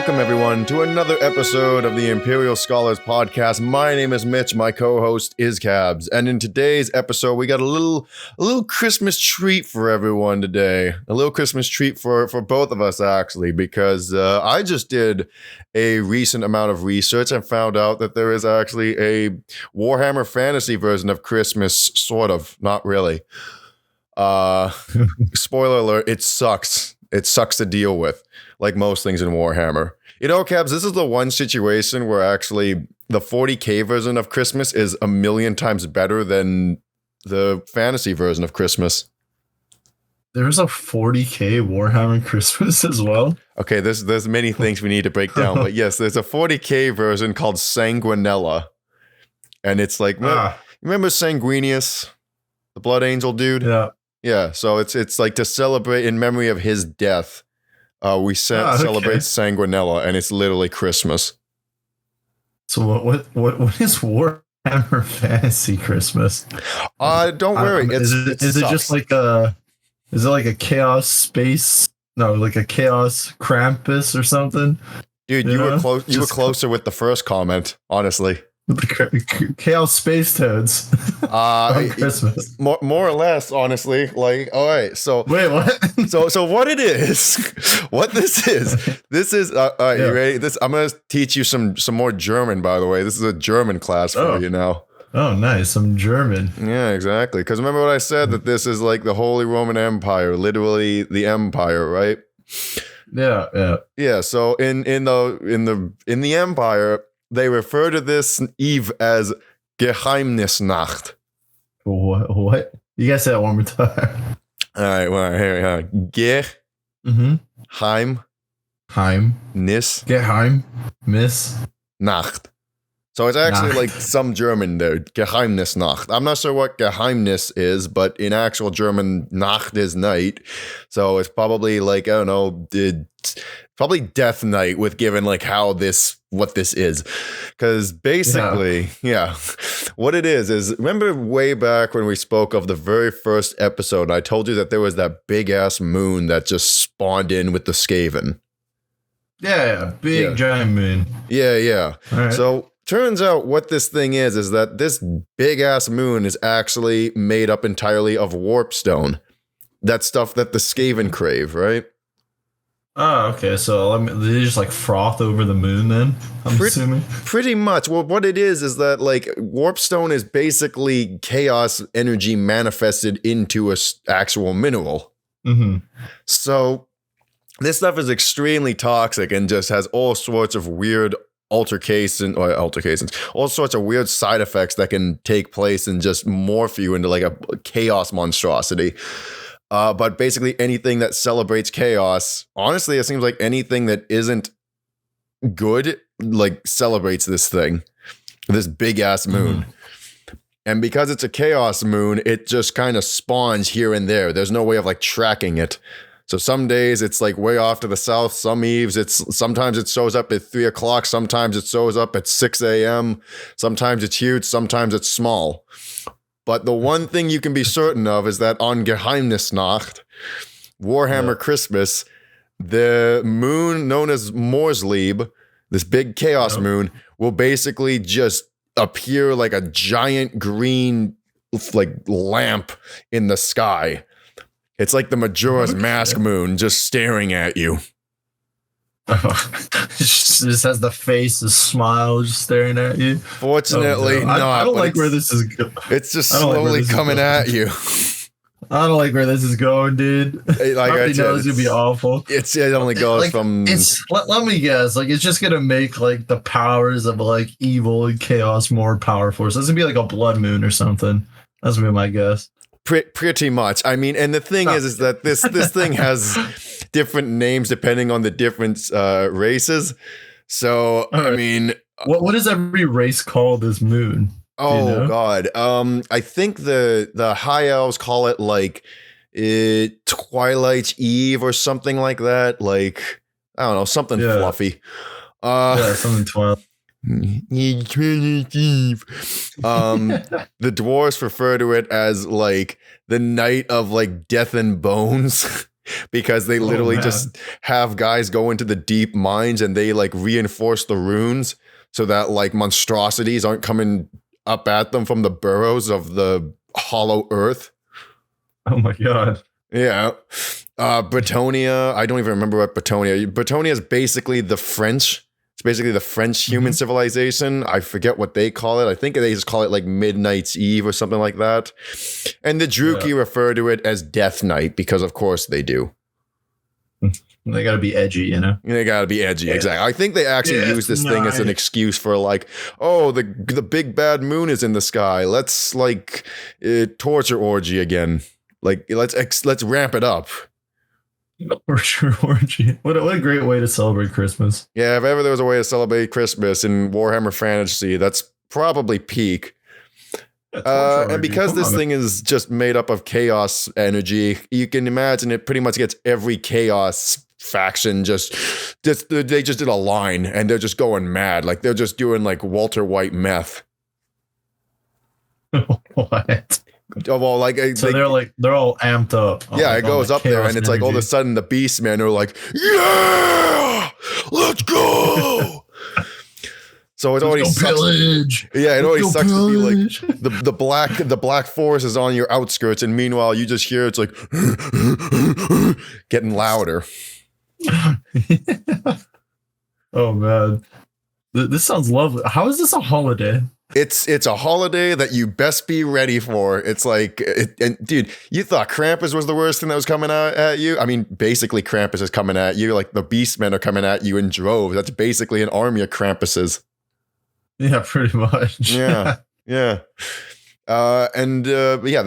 Welcome, everyone, to another episode of the Imperial Scholars Podcast. My name is Mitch. My co-host is Cabs. And in today's episode, we got a little Christmas treat for everyone today. A little Christmas treat for both of us, actually, because I just did a recent amount of research and found out that there is actually a Warhammer fantasy version of Christmas, sort of, not really. Spoiler alert, it sucks. It sucks to deal with, like most things in Warhammer. You know, Cabs, this is the one situation where actually the 40k version of Christmas is a million times better than the fantasy version of Christmas. There's a 40k Warhammer Christmas as well? Okay, there's many things we need to break down, but yes, there's a 40k version called Sanguinella. And it's like, remember Sanguinius, the Blood Angel dude? Yeah. Yeah, so it's like to celebrate in memory of his death. We celebrate Sanguinella, and it's literally Christmas. So what is Warhammer Fantasy Christmas? Don't worry. Is it just like a chaos space? No, like a chaos Krampus or something. Dude, you were close. You were closer with the first comment, honestly. The Chaos Space Toads on Christmas. More or less, honestly. Like, all right, so wait, what? so what it is, what this is. All right, you ready? I'm gonna teach you some more German. By the way, this is a German class for you now. Oh, nice. I'm German. Yeah, exactly. Because remember what I said, that this is like the Holy Roman Empire, literally the empire, right? Yeah. So in the empire, they refer to this eve as Geheimnisnacht. What? You guys say that one more time. All right, well, here. Nacht. So it's actually like some German there, Geheimnisnacht. I'm not sure what Geheimnis is, but in actual German, Nacht is night. So it's probably like, I don't know, probably Death Night with given like what this is. Because basically, what it is remember way back when we spoke of the very first episode, I told you that there was that big ass moon that just spawned in with the Skaven. Big giant moon. Yeah. Right. So turns out what this thing is that this big ass moon is actually made up entirely of warpstone. That stuff that the Skaven crave, right? Oh, okay. So they just like froth over the moon then, I'm assuming? Pretty much. Well, what it is that like warpstone is basically chaos energy manifested into a actual mineral. Mm-hmm. So this stuff is extremely toxic and just has all sorts of weird altercations, all sorts of weird side effects that can take place and just morph you into like a chaos monstrosity. But basically anything that celebrates chaos, honestly, it seems like anything that isn't good, like celebrates this thing, this big ass moon. Mm-hmm. And because it's a chaos moon, it just kind of spawns here and there. There's no way of like tracking it. So some days it's like way off to the south. Some eves, sometimes it shows up at 3 o'clock. Sometimes it shows up at 6 a.m. Sometimes it's huge. Sometimes it's small. But the one thing you can be certain of is that on Geheimnisnacht, Warhammer Christmas, the moon known as Morrslieb, this big chaos moon, will basically just appear like a giant green like lamp in the sky. It's like the Majora's Mask moon just staring at you. It just has the face, the smile, just staring at you. Fortunately, not. I don't like where this is going. It's just slowly coming at you. I don't like where this is going, dude. Like I know it's gonna be awful. It only goes from. Let me guess. Like it's just gonna make like the powers of like evil and chaos more powerful. So it's gonna be like a blood moon or something. That's gonna be my guess. Pretty much. I mean, and the thing is that this thing has different names depending on the different races. So I mean, what does every race call this moon? Oh God. I think the high elves call it like Twilight's Eve or something like that. Like I don't know, something fluffy. Something Twilight. The dwarves refer to it as like the night of like death and bones. because they literally man. just have guys go into the deep mines and they like reinforce the runes so that like monstrosities aren't coming up at them from the burrows of the hollow earth. Oh my god. Yeah. Bretonia, I don't even remember what Bretonia is basically the French. It's basically the French human civilization. I forget what they call it. I think they just call it like Midnight's Eve or something like that. And the Druki refer to it as Death Night because of course they do. They gotta be edgy, you know? They gotta be edgy, exactly. I think they actually use this thing as an excuse for like, oh, the big bad moon is in the sky. Let's like torture orgy again. Like let's ramp it up. Torture orgy. What a great way to celebrate Christmas. Yeah, if ever there was a way to celebrate Christmas in Warhammer Fantasy, that's probably peak. And because this thing is just made up of chaos energy, you can imagine it pretty much gets every chaos faction just they just did a line and they're just going mad. Like they're just doing like Walter White meth. What? Well, like so they're all amped up. Yeah, it goes up there and it's like all of a sudden the Beastmen are like, yeah, let's go. So it already sucks. Pillage. Yeah, it already sucks to be like the black forest is on your outskirts, and meanwhile you just hear it's like getting louder. Oh man, this sounds lovely. How is this a holiday? It's a holiday that you best be ready for. It's like, and dude, you thought Krampus was the worst thing that was coming out at you? I mean, basically Krampus is coming at you. Like the Beastmen are coming at you in droves. That's basically an army of Krampuses. Yeah, pretty much. Yeah, yeah. The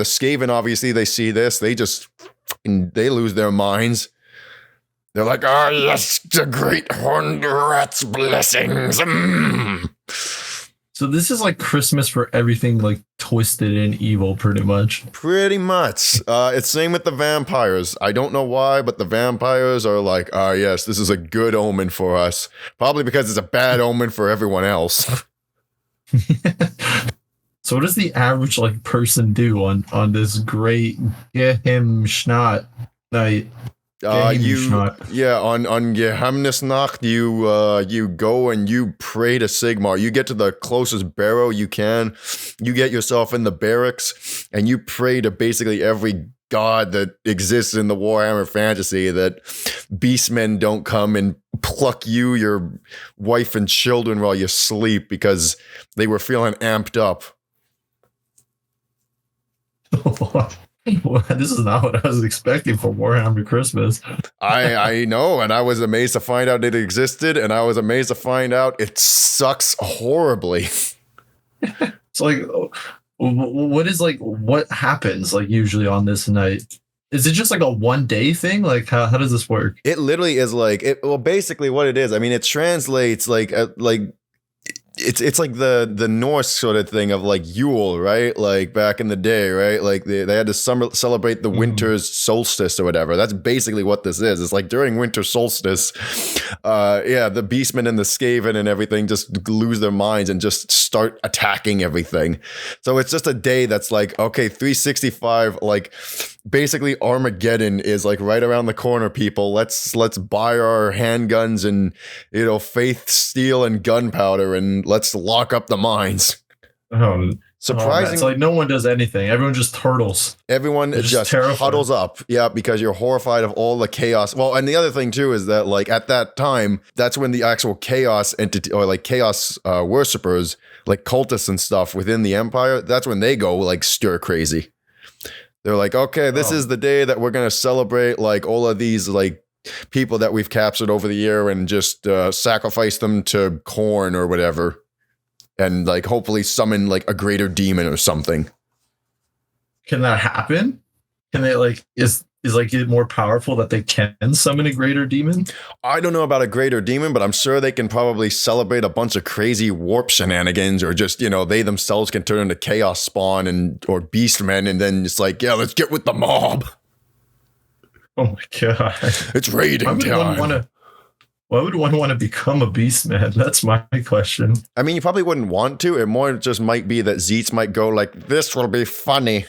Skaven, obviously, they see this. They lose their minds. They're like, oh, yes, the great horned rat's blessings. So this is like Christmas for everything like twisted and evil, pretty much. Pretty much. It's same with the vampires. I don't know why, but the vampires are like, oh, yes, this is a good omen for us. Probably because it's a bad omen for everyone else. So what does the average like person do on this great Gimnessnacht night? On Geheimnisnacht, you go and you pray to Sigmar. You get to the closest barrow you can. You get yourself in the barracks, and you pray to basically every god that exists in the Warhammer fantasy that beastmen don't come and pluck you, your wife, and children while you sleep because they were feeling amped up. Well, this is not what I was expecting for Warhammer Christmas. I know, and I was amazed to find out it existed, and I was amazed to find out it sucks horribly. It's like, what happens like usually on this night? Is it just like a 1 day thing? Like how does this work? It literally is like basically what it is. I mean, it translates like it's like the Norse sort of thing of like Yule, right? Like back in the day, right? Like they had to celebrate the winter's solstice or whatever. That's basically what this is. It's like during winter solstice, the beastmen and the Skaven and everything just lose their minds and just start attacking everything. So it's just a day that's like, okay, 365, like basically Armageddon is like right around the corner, people. Let's buy our handguns and, faith, steel, and gunpowder, and let's lock up the mines. Surprisingly, it's like no one does anything. Everyone just turtles. Everyone just huddles up. Yeah, because you're horrified of all the chaos. Well, and the other thing too is that like at that time, that's when the actual chaos entity or like chaos worshippers, like cultists and stuff within the empire, that's when they go like stir crazy. They're like, okay, this is the day that we're going to celebrate like all of these like people that we've captured over the year and just sacrifice them to corn or whatever. And like hopefully summon like a greater demon or something. Can that happen? Can they like, is like it more powerful that they can summon a greater demon? I don't know about a greater demon, but I'm sure they can probably celebrate a bunch of crazy warp shenanigans, or just, they themselves can turn into chaos spawn or beastmen, and then it's like, yeah, let's get with the mob. Oh my god. It's raiding time. Why would one want to become a beastman? That's my question. I mean, you probably wouldn't want to. It more just might be that Zeets might go like, this will be funny.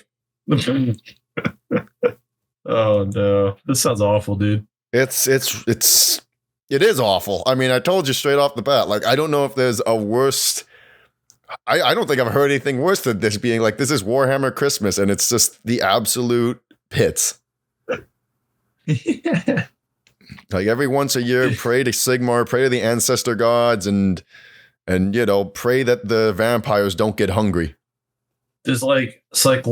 Oh no, this sounds awful, dude. It is awful. I mean, I told you straight off the bat. Like, I don't know if there's a worse. I don't think I've heard anything worse than this being like, this is Warhammer Christmas, and it's just the absolute pits. Yeah. Like every once a year, pray to Sigmar, pray to the ancestor gods, and pray that the vampires don't get hungry. There's like, it's like,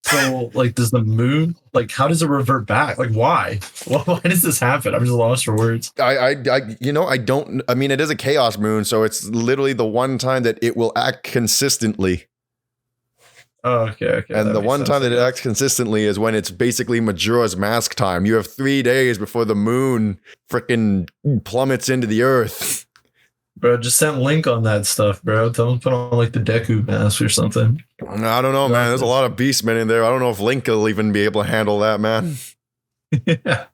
so like, does the moon, like, how does it revert back? Like, why? Why does this happen? I'm just lost for words. I don't. I mean, it is a chaos moon, so it's literally the one time that it will act consistently. Oh, okay. And the one time that it acts consistently is when it's basically Majora's Mask time. You have 3 days before the moon freaking plummets into the earth. Bro, just send Link on that stuff, bro. Tell him to put on like the Deku mask or something. I don't know, man. There's a lot of beastmen in there. I don't know if Link will even be able to handle that, man. Yeah.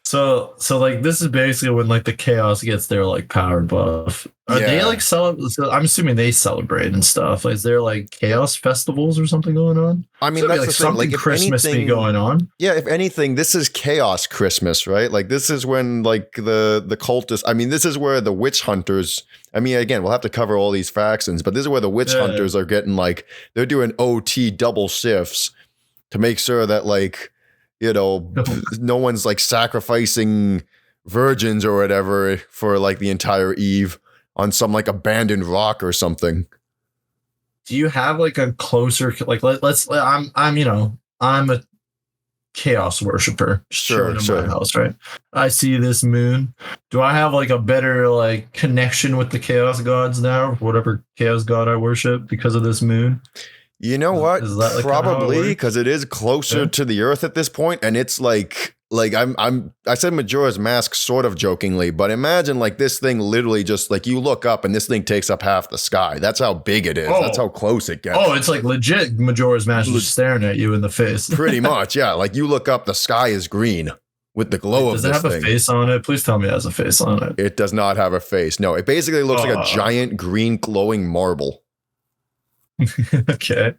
So like this is basically when like the chaos gets their like power buff. Are they like celebrate? So I'm assuming they celebrate and stuff. Like, is there like chaos festivals or something going on? I mean, that's like the thing. something Like, Christmas be going on. Yeah, if anything, this is chaos Christmas, right? Like, this is when like the cultists. I mean, this is where the witch hunters. I mean, again, we'll have to cover all these factions, but this is where the witch hunters are getting like, they're doing OT double shifts to make sure that like, no one's like sacrificing virgins or whatever for like the entire eve on some like abandoned rock or something. Do you have like a closer, like, let's I'm a chaos worshiper. Sure. My house, right? I see this moon. Do I have like a better like connection with the chaos gods now, whatever chaos god I worship, because of this moon? You know what? Is that, like, probably because it is closer to the earth at this point, and it's like I said Majora's Mask sort of jokingly, but imagine like this thing literally just like you look up and this thing takes up half the sky. That's how big it is. Oh. That's how close it gets. Oh, it's like legit Majora's Mask just staring at you in the face. Pretty much, yeah. Like you look up, the sky is green with the glow of this thing. Does it have a face on it? Please tell me it has a face on it. It does not have a face. No, it basically looks like a giant green glowing marble. Okay.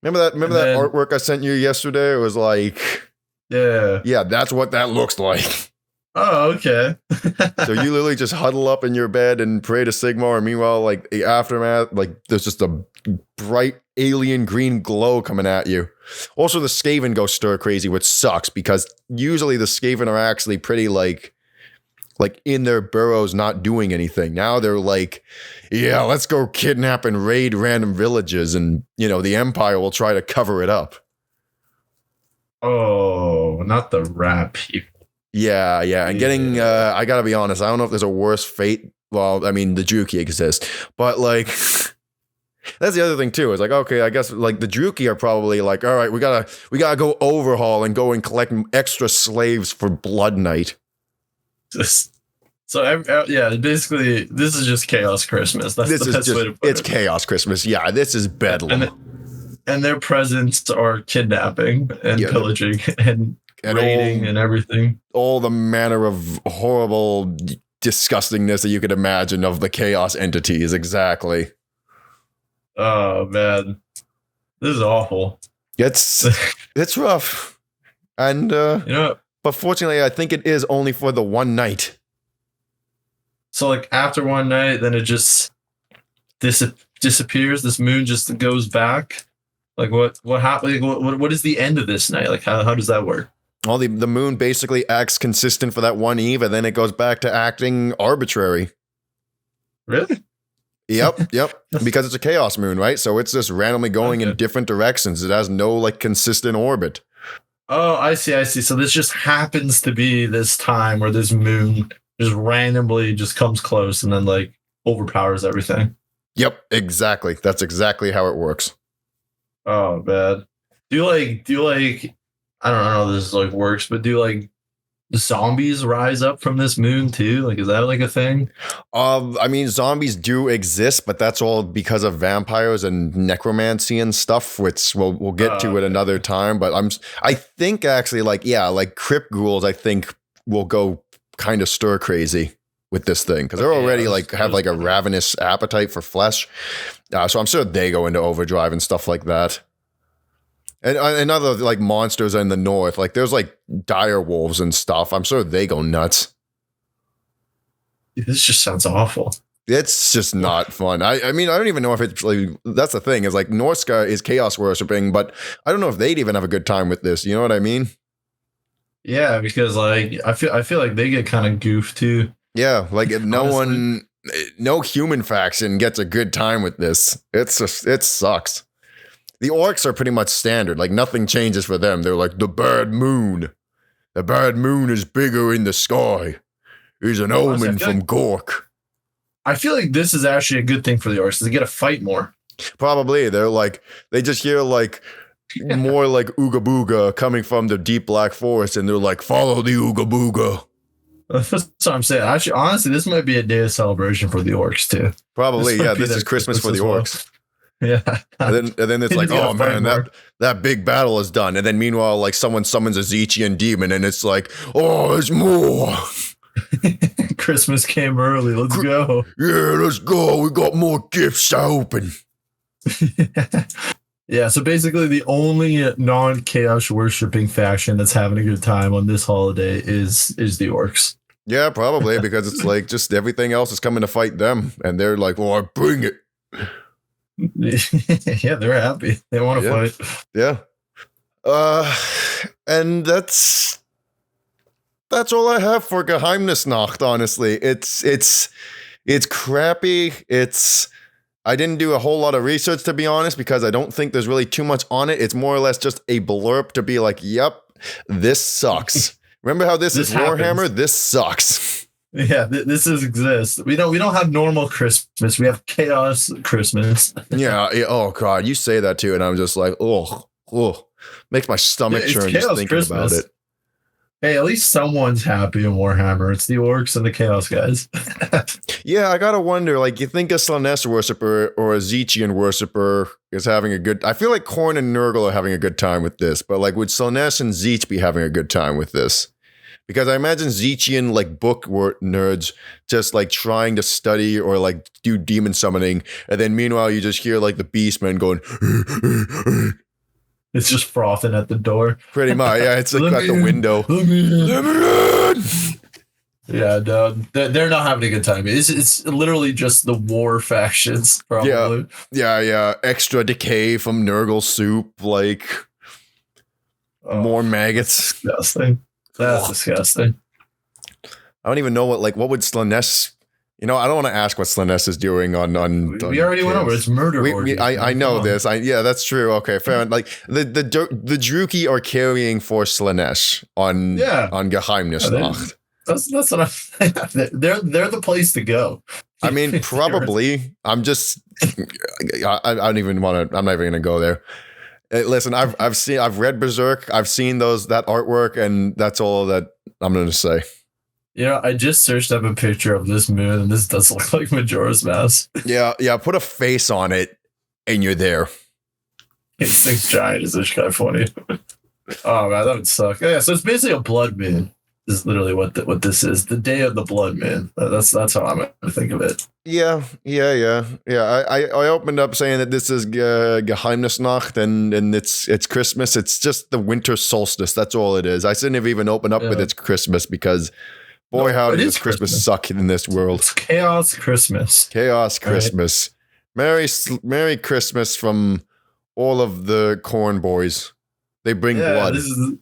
Remember that artwork I sent you yesterday? It was like, yeah, that's what that looks like. Oh, okay. So you literally just huddle up in your bed and pray to Sigmar, and meanwhile, like the aftermath, like there's just a bright alien green glow coming at you. Also, the Skaven go stir crazy, which sucks because usually the Skaven are actually pretty like in their burrows not doing anything. Now they're like, yeah, let's go kidnap and raid random villages, and the Empire will try to cover it up. Oh, not the rat people. Yeah, and getting I gotta be honest, I don't know if there's a worse fate. Well, I mean the Druki exist, but like that's the other thing too. Is like, okay, I guess like the Druki are probably like, all right, we gotta go overhaul and go and collect extra slaves for Blood Night. So basically, this is just chaos Christmas. That's the best way to put it. It's chaos Christmas. Yeah, this is bedlam. And their presents are kidnapping and pillaging and raiding and everything. All the manner of horrible disgustingness that you could imagine of the chaos entities. Exactly. Oh man, this is awful. It's rough, and but fortunately, I think it is only for the one night. So like after one night, then it just disappears. This moon just goes back. Like what happened? What is the end of this night? Like how does that work? Well, the moon basically acts consistent for that one eve, and then it goes back to acting arbitrary. Really? Yep. Because it's a chaos moon, right? So it's just randomly going in different directions. It has no like consistent orbit. Oh, I see. So this just happens to be this time where this moon just randomly just comes close and then like overpowers everything. Yep, exactly. That's exactly how it works. Oh man. Do you like I don't know how this like works, but do like the zombies rise up from this moon too? Like, is that like a thing? I mean, zombies do exist, but that's all because of vampires and necromancy and stuff, which we'll get to at another time. But I think actually like crypt ghouls, I think will go kind of stir crazy with this thing because they're already have like a ravenous appetite for flesh. So I'm sure they go into overdrive and stuff like that. And other like monsters in the north, like there's like dire wolves and stuff. I'm sure they go nuts. This just sounds awful. It's just not fun. I mean, I don't even know if it's like, that's the thing is like Norska is chaos worshipping, but I don't know if they'd even have a good time with this. You know what I mean? Yeah, because like I feel like they get kind of goofed too. Yeah, like no human faction gets a good time with this. It sucks. The orcs are pretty much standard. Like nothing changes for them. They're like the bad moon. The bad moon is bigger in the sky. He's an omen from Gork. I feel like this is actually a good thing for the orcs. They get to fight more. Probably. They're like, they just hear like more like ooga booga coming from the deep black forest, and they're like, follow the ooga booga. That's what I'm saying. Actually, honestly, this might be a day of celebration for the orcs too. Probably, yeah. This is Christmas for the orcs. Yeah. And then it's like, oh man, that big battle is done. And then meanwhile, like someone summons a Zechian demon, and it's like, oh, there's more. Christmas came early. Let's go. Yeah, let's go. We got more gifts to open. Yeah, so basically the only non-chaos worshipping faction that's having a good time on this holiday is the orcs. Yeah, probably, because it's like just everything else is coming to fight them, and they're like, "Oh, bring it." Yeah, they're happy. They want to fight. Yeah. And that's all I have for Geheimnisnacht, honestly. It's crappy. I didn't do a whole lot of research, to be honest, because I don't think there's really too much on it. It's more or less just a blurb to be like, yep, this sucks. Remember how this is Warhammer? Happens. This sucks. Yeah, this exists. We don't have normal Christmas. We have chaos Christmas. Yeah. Oh God, you say that too, and I'm just like, oh, makes my stomach churn just thinking Christmas. about it. Hey, at least someone's happy in Warhammer. It's the orcs and the chaos guys. Yeah, I gotta wonder. Like, you think a Slaanesh worshiper or a Zechian worshiper is having a good? I feel like Khorne and Nurgle are having a good time with this, but like, would Slaanesh and Zeech be having a good time with this? Because I imagine Zechian like book nerds just like trying to study or like do demon summoning, and then meanwhile you just hear like the beastmen going. It's just frothing at the door. Pretty much, yeah. It's like at the window. Let me in. Yeah, no, they're not having a good time. It's literally just the war factions, probably. Yeah. Extra decay from Nurgle soup, like more maggots. Disgusting. That's disgusting. I don't even know what would Slaanesh. You know, I don't want to ask what Slaanesh is doing on we already went over. It's murder. I know this. Yeah, that's true. Okay, fair enough. Like the Druki are carrying for Slaanesh on Geheimnisnacht. That's what I'm saying. They're the place to go. I mean, probably. I'm just. I don't even want to. I'm not even gonna go there. Listen, I've read Berserk. I've seen that artwork, and that's all that I'm gonna say. Yeah, I just searched up a picture of this moon, and this does look like Majora's Mask. Yeah. Put a face on it, and you're there. This thing's giant. Is this kind of funny? Oh man, that would suck. Yeah, so it's basically a blood moon. This is literally what this is. The day of the blood moon. That's how I'm gonna think of it. Yeah. I opened up saying that this is Geheimnisnacht and it's Christmas. It's just the winter solstice. That's all it is. I shouldn't have even opened up with it's Christmas because. Boy, how does Christmas suck in this world. It's chaos Christmas. Chaos Christmas. Right. Merry Christmas from all of the Khorne boys. They bring blood. This is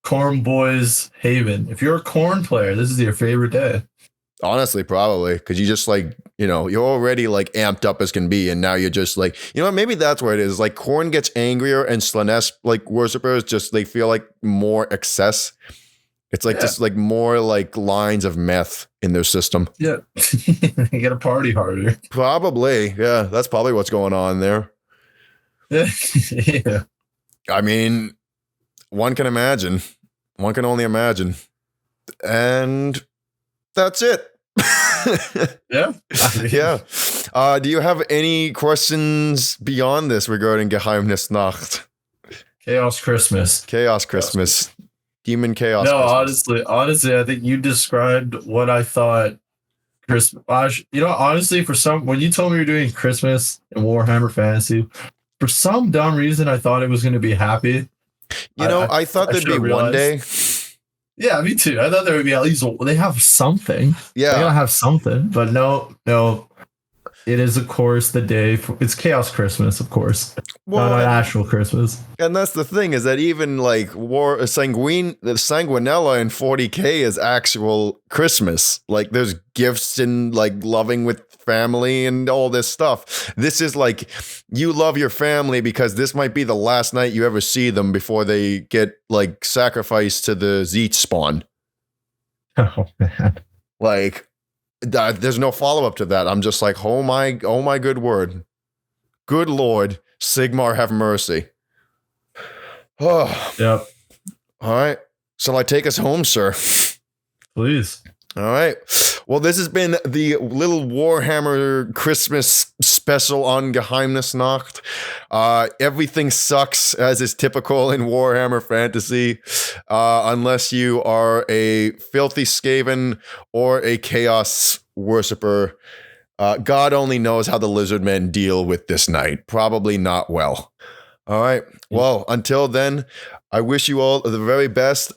Khorne boys haven. If you're a Khorne player, this is your favorite day. Honestly, probably. Because you just like, you're already like amped up as can be. And now you're just like, maybe that's what it is. Like Khorne gets angrier and Slaanesh like worshippers just they feel like more excess. It's like just like more like lines of meth in their system. Yeah. You gotta party harder. Probably. Yeah. That's probably what's going on there. Yeah. I mean, one can imagine. One can only imagine. And that's it. Yeah. Yeah. Do you have any questions beyond this regarding Geheimnisnacht? Chaos Christmas. Demon chaos. No, Christmas. honestly, I think you described what I thought Christmas. Honestly, when you told me you're doing Christmas and Warhammer Fantasy, for some dumb reason, I thought it was going to be happy. I thought there'd be one day. Yeah, me too. I thought there would be at least they have something. Yeah, they gotta have something. But no. It is, of course, the day it's Chaos Christmas, of course. Not an actual Christmas. And that's the thing, is that even like Sanguinella in 40K is actual Christmas. Like there's gifts and like loving with family and all this stuff. This is like you love your family because this might be the last night you ever see them before they get like sacrificed to the Zeech spawn. Oh man. Like there's no follow-up to that. I'm just like, oh my good word. Good Lord, Sigmar have mercy. Oh. Yep. All right. Shall I take us home, sir? Please. All right. Well, this has been the little Warhammer Christmas special on Geheimnisnacht. Everything sucks, as is typical in Warhammer Fantasy, unless you are a filthy Skaven or a Chaos Worshipper. God only knows how the lizard men deal with this night. Probably not well. All right. Well, until then, I wish you all the very best.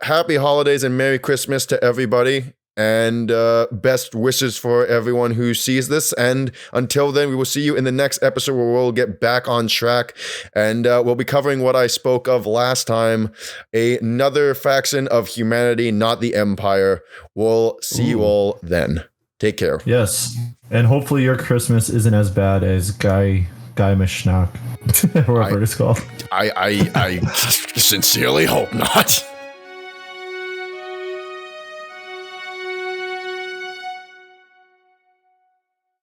Happy holidays and Merry Christmas to everybody. And best wishes for everyone who sees this. And until then, we will see you in the next episode where we'll get back on track. And we'll be covering what I spoke of last time. Another faction of humanity, not the Empire. We'll see you all then. Take care. Yes. And hopefully your Christmas isn't as bad as Gimnessnacht, whatever it's called. I sincerely hope not.